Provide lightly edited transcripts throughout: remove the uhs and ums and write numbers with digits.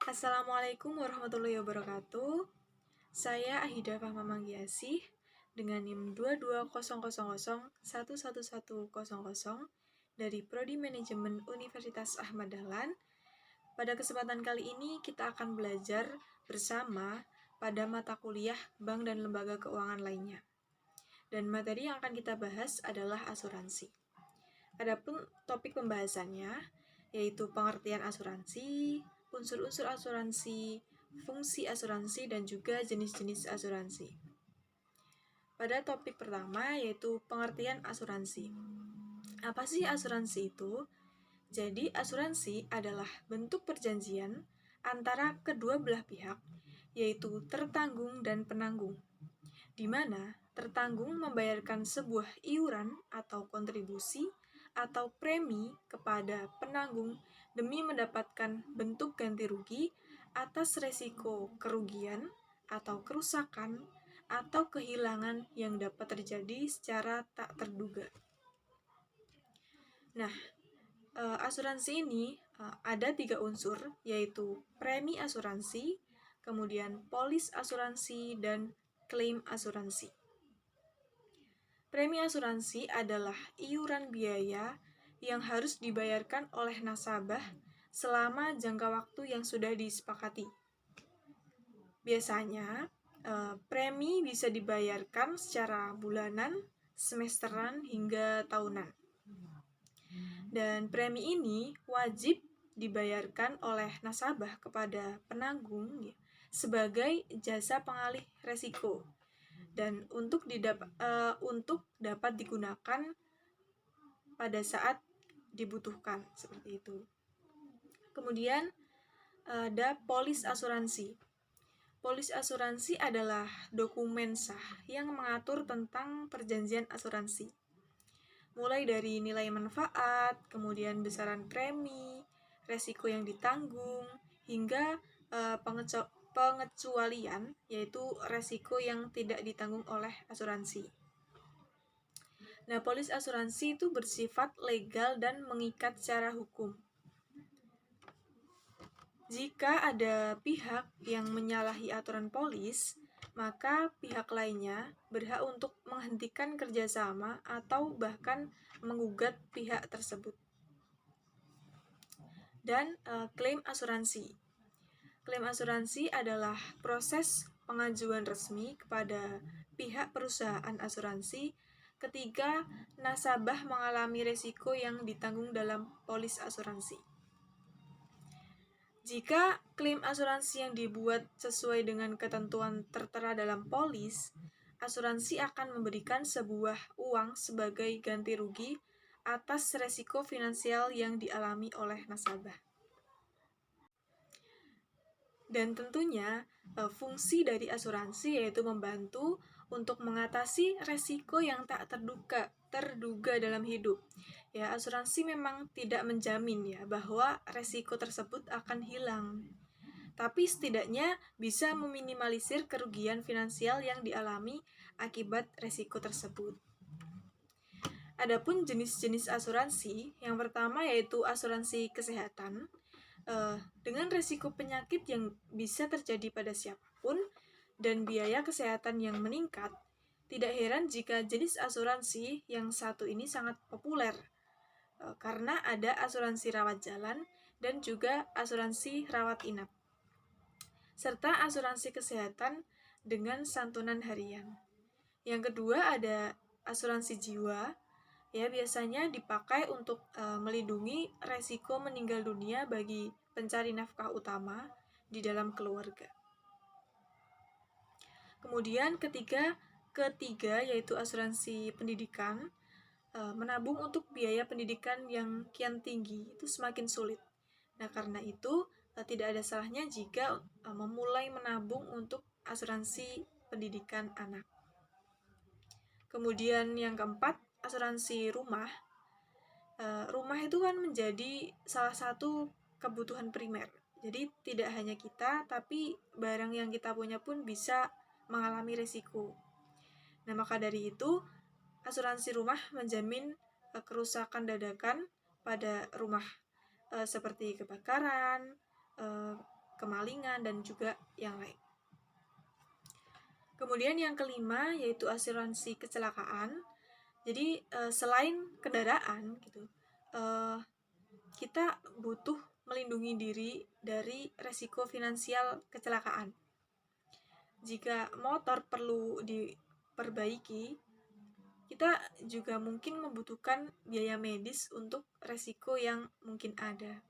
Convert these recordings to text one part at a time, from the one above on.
Assalamualaikum warahmatullahi wabarakatuh. Saya Ahida Fahma Manggiasih dengan NIM 22000111100 dari Prodi Manajemen Universitas Ahmad Dahlan. Pada kesempatan kali ini kita akan belajar bersama pada mata kuliah Bank dan Lembaga Keuangan lainnya. Dan materi yang akan kita bahas adalah asuransi. Adapun topik pembahasannya yaitu pengertian asuransi, unsur-unsur asuransi, fungsi asuransi, dan juga jenis-jenis asuransi. Pada topik pertama yaitu pengertian asuransi. Apa sih asuransi itu? Jadi asuransi adalah bentuk perjanjian antara kedua belah pihak, yaitu tertanggung dan penanggung, di mana tertanggung membayarkan sebuah iuran atau kontribusi atau premi kepada penanggung demi mendapatkan bentuk ganti rugi atas resiko kerugian atau kerusakan atau kehilangan yang dapat terjadi secara tak terduga. Nah, asuransi ini ada 3 unsur, yaitu premi asuransi, kemudian polis asuransi, dan klaim asuransi. Premi asuransi adalah iuran biaya yang harus dibayarkan oleh nasabah selama jangka waktu yang sudah disepakati. Biasanya, premi bisa dibayarkan secara bulanan, semesteran, hingga tahunan. Dan premi ini wajib dibayarkan oleh nasabah kepada penanggung sebagai jasa pengalih resiko dan untuk dapat digunakan pada saat dibutuhkan, seperti itu. Kemudian ada polis asuransi. Polis asuransi adalah dokumen sah yang mengatur tentang perjanjian asuransi, mulai dari nilai manfaat, kemudian besaran premi, resiko yang ditanggung, hingga pengecualian, yaitu resiko yang tidak ditanggung oleh asuransi. Nah, polis asuransi itu bersifat legal dan mengikat secara hukum. Jika ada pihak yang menyalahi aturan polis, maka pihak lainnya berhak untuk menghentikan kerjasama atau bahkan menggugat pihak tersebut. Dan klaim asuransi. Klaim asuransi adalah proses pengajuan resmi kepada pihak perusahaan asuransi ketika nasabah mengalami resiko yang ditanggung dalam polis asuransi. Jika klaim asuransi yang dibuat sesuai dengan ketentuan tertera dalam polis, asuransi akan memberikan sebuah uang sebagai ganti rugi atas resiko finansial yang dialami oleh nasabah. Dan tentunya fungsi dari asuransi yaitu membantu untuk mengatasi resiko yang tak terduga dalam hidup. Ya, asuransi memang tidak menjamin ya bahwa resiko tersebut akan hilang. Tapi setidaknya bisa meminimalisir kerugian finansial yang dialami akibat resiko tersebut. Adapun jenis-jenis asuransi, yang pertama yaitu asuransi kesehatan. Dengan resiko penyakit yang bisa terjadi pada siapapun dan biaya kesehatan yang meningkat, tidak heran jika jenis asuransi yang satu ini sangat populer, karena ada asuransi rawat jalan dan juga asuransi rawat inap, serta asuransi kesehatan dengan santunan harian. Yang kedua ada asuransi jiwa, ya biasanya dipakai untuk melindungi resiko meninggal dunia bagi pencari nafkah utama di dalam keluarga. Kemudian ketiga yaitu asuransi pendidikan. Menabung untuk biaya pendidikan yang kian tinggi itu semakin sulit. Nah, karena itu tidak ada salahnya jika memulai menabung untuk asuransi pendidikan anak. Kemudian yang keempat, asuransi rumah. Rumah itu kan menjadi salah satu kebutuhan primer. Jadi tidak hanya kita, tapi barang yang kita punya pun bisa mengalami resiko. Nah, maka dari itu asuransi rumah menjamin kerusakan dadakan pada rumah seperti kebakaran, kemalingan, dan juga yang lain. Kemudian yang kelima yaitu asuransi kecelakaan. Jadi selain kendaraan gitu, kita butuh melindungi diri dari resiko finansial kecelakaan. Jika motor perlu diperbaiki, kita juga mungkin membutuhkan biaya medis untuk resiko yang mungkin ada.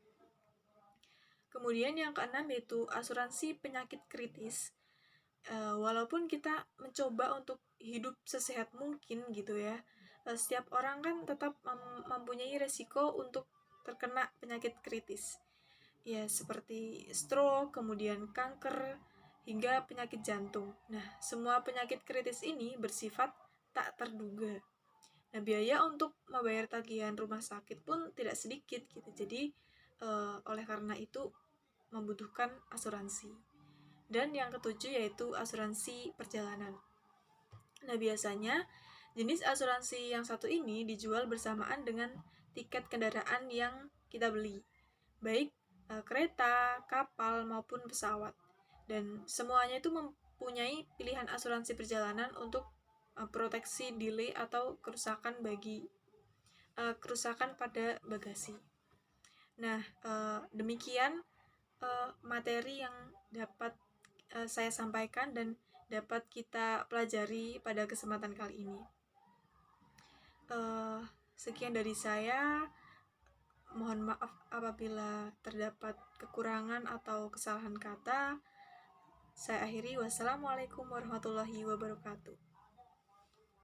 Kemudian yang keenam yaitu asuransi penyakit kritis. Walaupun kita mencoba untuk hidup sesehat mungkin gitu ya, setiap orang kan tetap mempunyai resiko untuk terkena penyakit kritis. Ya, seperti stroke, kemudian kanker, hingga penyakit jantung. Nah, semua penyakit kritis ini bersifat tak terduga. Nah, biaya untuk membayar tagihan rumah sakit pun tidak sedikit gitu. Jadi, oleh karena itu membutuhkan asuransi. Dan yang ketujuh yaitu asuransi perjalanan. Nah, biasanya jenis asuransi yang satu ini dijual bersamaan dengan tiket kendaraan yang kita beli, baik kereta, kapal, maupun pesawat. Dan semuanya itu mempunyai pilihan asuransi perjalanan untuk proteksi delay atau kerusakan pada bagasi. Nah, demikian materi yang dapat saya sampaikan dan dapat kita pelajari pada kesempatan kali ini. Sekian dari saya. Mohon maaf apabila terdapat kekurangan atau kesalahan kata. Saya akhiri. Wassalamualaikum warahmatullahi wabarakatuh.